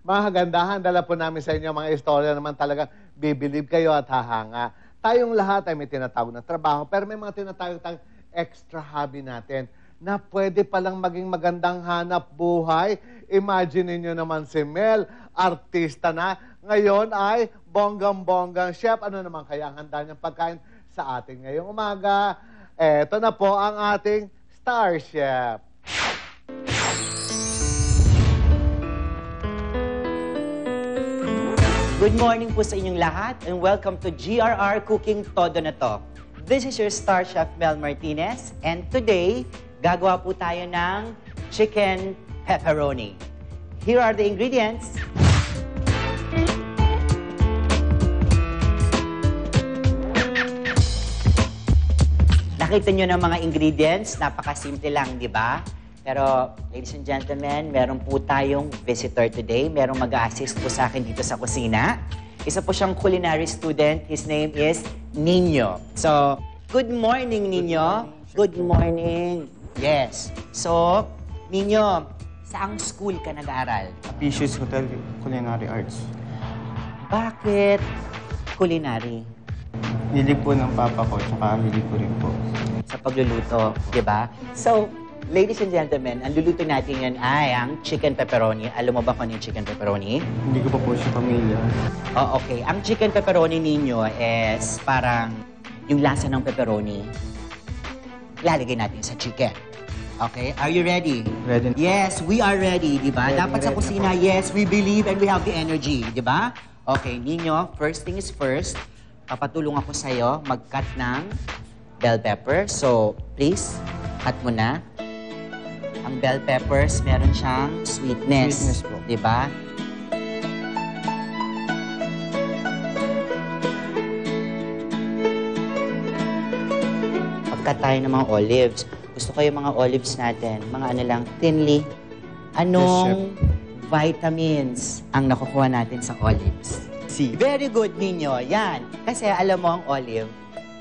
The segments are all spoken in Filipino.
Mga kagandahan, dala po namin sa inyo mga istorya naman talagang bibilib kayo at hahanga. Tayong lahat ay may tinatawag na trabaho, pero may mga tinatawag tayong extra hobby natin na pwede palang maging magandang hanap buhay. Imagine niyo naman si Mel, artista na. Ngayon ay bonggang-bonggang chef. Ano naman kaya ang handa niyang pagkain sa ating ngayong umaga? Eto na po ang ating Star Chef. Good morning po sa inyong lahat and welcome to GRR Cooking Todo na To. This is your Star Chef Mel Martinez and today, gagawa po tayo ng chicken pepperoni. Here are the ingredients. Nakita nyo ng mga ingredients, napakasimple lang, di ba? Pero, ladies and gentlemen, meron po tayong visitor today. Merong mag-a-assist po sa akin dito sa kusina. Isa po siyang culinary student. His name is Nino. So, good morning, Nino. Good morning. Yes. So, Nino, saang school ka nag-aaral? Apicius Hotel Culinary Arts. Bakit culinary? Hilig po ng papa ko, tsaka hilig ko rin po. Sa pagluluto, di ba? So, ladies and gentlemen, ang luluto natin yan ay ang chicken pepperoni. Alam mo ba kung ano yung chicken pepperoni? Hindi ko pa po siya pamilya. Oh, okay. Ang chicken pepperoni ninyo is parang yung lasa ng pepperoni. Lalagay natin sa chicken. Okay? Are you ready? Ready. Yes, we are ready, di ba? Dapat sa kusina, yes, we believe and we have the energy, di ba? Okay, Nino, first thing is first, papatulong ako sa'yo mag-cut ng bell pepper. So, please, cut mo na. Ang bell peppers, meron siyang sweetness. Sweetness po. Diba? Pagkat tayo ng mga olives, gusto ko yung mga olives natin, mga ano lang, thinly. Anong vitamins ang nakukuha natin sa olives? C. Very good, Nino. Yan. Kasi alam mo ang olive,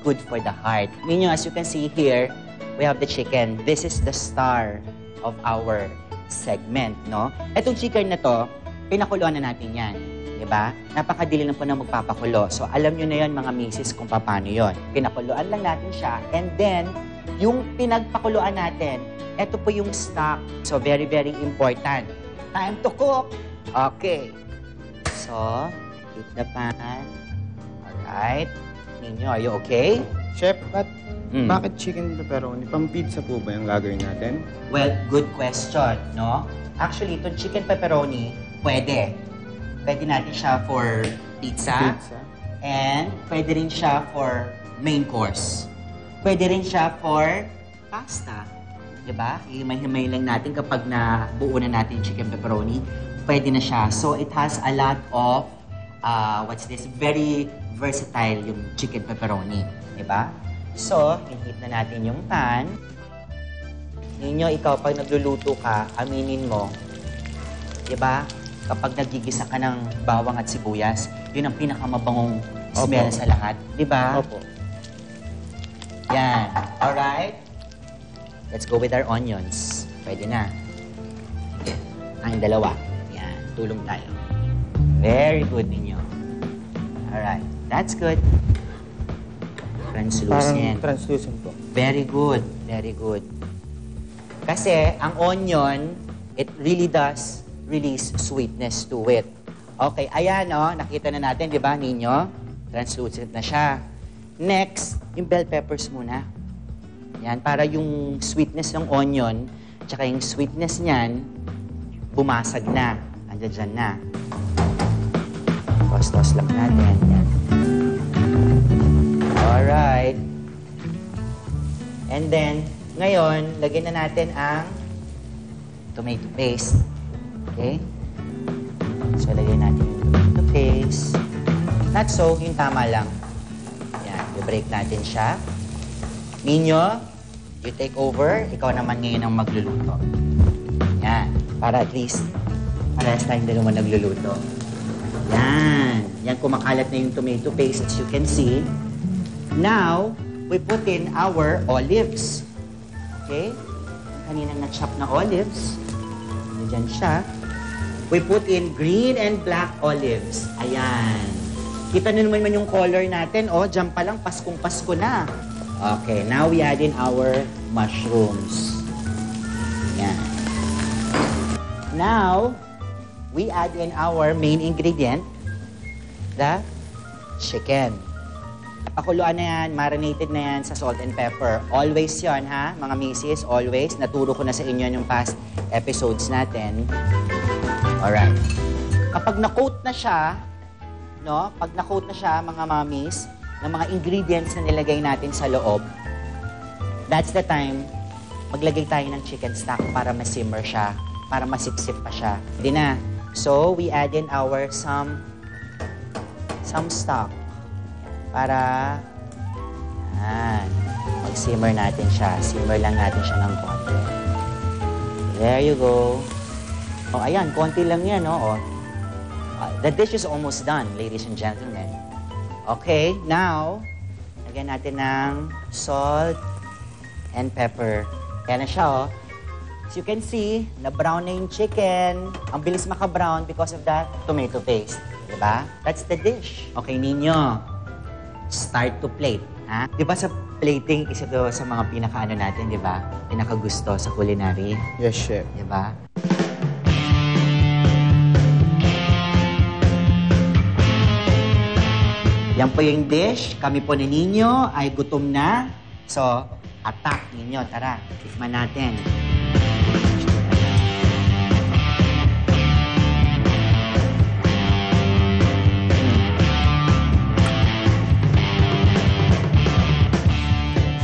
good for the heart. Nino, as you can see here, we have the chicken. This is the star of our segment, no? Etong chicken na to, pinakuluan na natin yan. Diba? Napakadili lang po na magpapakulo. So, alam nyo na yan, mga misis, kung paano yon. Pinakuluan lang natin siya. And then, yung pinagpakuluan natin, eto po yung stock. So, very, very important. Time to cook. Okay. So, heat the pan. Alright. Ninyo, are you okay? Chef, bakit chicken pepperoni? Pang-pizza po ba yung gagawin natin? Well, good question, no? Actually, itong chicken pepperoni, pwede. Pwede natin siya for pizza. And pwede rin siya for main course. Pwede rin siya for pasta. Diba? Himay-himay lang natin kapag nabuo na natin chicken pepperoni. Pwede na siya. So, it has a lot of, very versatile yung chicken pepperoni. Diba? So, i-heat na natin yung pan. Ninyo, ikaw, pag nagluluto ka, aminin mo, diba? Kapag nagigisa ka ng bawang at sibuyas, yun ang pinakamabangong smell sa lahat. Diba? Opo. Yan. Alright? Let's go with our onions. Pwede na. Ang dalawa. Yan. Tulong tayo. Very good ninyo. Alright. That's good. Translucent. Parang translucent po. Very good. Very good. Kasi ang onion, it really does release sweetness to it. Okay, ayan o. Nakita na natin, di ba, Nino? Translucent na siya. Next, yung bell peppers muna. Yan, para yung sweetness ng onion, tsaka yung sweetness niyan, bumasag na. Andiyan dyan na. Toss-toss lang natin. Yan. Alright. And then, ngayon, lagyan na natin ang tomato paste. Okay? So, lagyan natin yung tomato paste. Not so, yung tama lang. Yan, i-break natin siya. Nino, you take over. Ikaw naman ngayon ang magluluto. Yan, para at least, parehas tayong dalawa nagluluto. Yan. Yan, kumakalat na yung tomato paste, as you can see. Now, we put in our olives. Okay? Kanina na-chop na olives. Diyan siya. we put in green and black olives. Ayan. Kita nyo naman yung color natin. Oh, dyan pa lang, Paskong-Pasko na. Okay, now we add in our mushrooms. Ayan. Now, we add in our main ingredient, the chicken. Pakuluan na yan, marinated na yan sa salt and pepper. Always yon ha, mga misis, always. Naturo ko na sa inyo yung past episodes natin. Alright. Kapag na-coat na siya, no? Pag na-coat na siya, mga mamis, ng mga ingredients na nilagay natin sa loob, that's the time, maglagay tayo ng chicken stock para masimmer siya, para masipsip pa siya. Hindi na. So, we add in our some stock para mag-simmer natin siya. Simmer lang natin siya ng konti. There you go. Oh, ayan, konti lang yan, no? Oh. The dish is almost done, ladies and gentlemen. Okay, now, lagyan natin ng salt and pepper. Kaya na siya, oh. As you can see, na-brown na yung chicken. Ang bilis maka-brown because of the tomato paste. Diba? That's the dish. Okay, ninyo. Start to plate. Ha? Diba sa plating, isa to sa mga pinaka-ano natin, diba? Pinaka-gusto sa culinary. Yes, chef. Diba? Yan po yung dish. Kami po ni Ninyo ay gutom na. So, attack ninyo. Tara, tikman natin.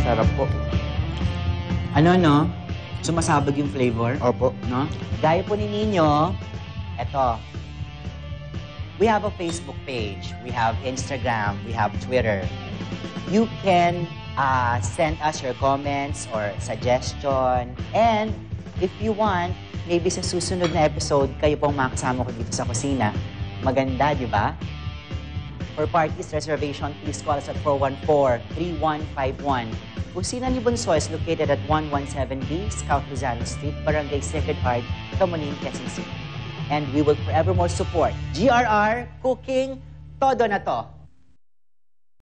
Sarap po. Ano, no? Sumasabog yung flavor. Opo. No? Gaya po ni Ninyo, eto. We have a Facebook page. We have Instagram. We have Twitter. You can send us your comments or suggestion. And if you want, maybe sa susunod na episode, kayo pong makasama ko dito sa kusina. Maganda, di ba? For parties reservation, please call us at 414-3151. Kusina ni Bunso is located at 117B, Scout Luzano Street, Barangay Sacred Heart, Camuning, Quezon City. And we will forevermore support GRR Cooking. Todo na to.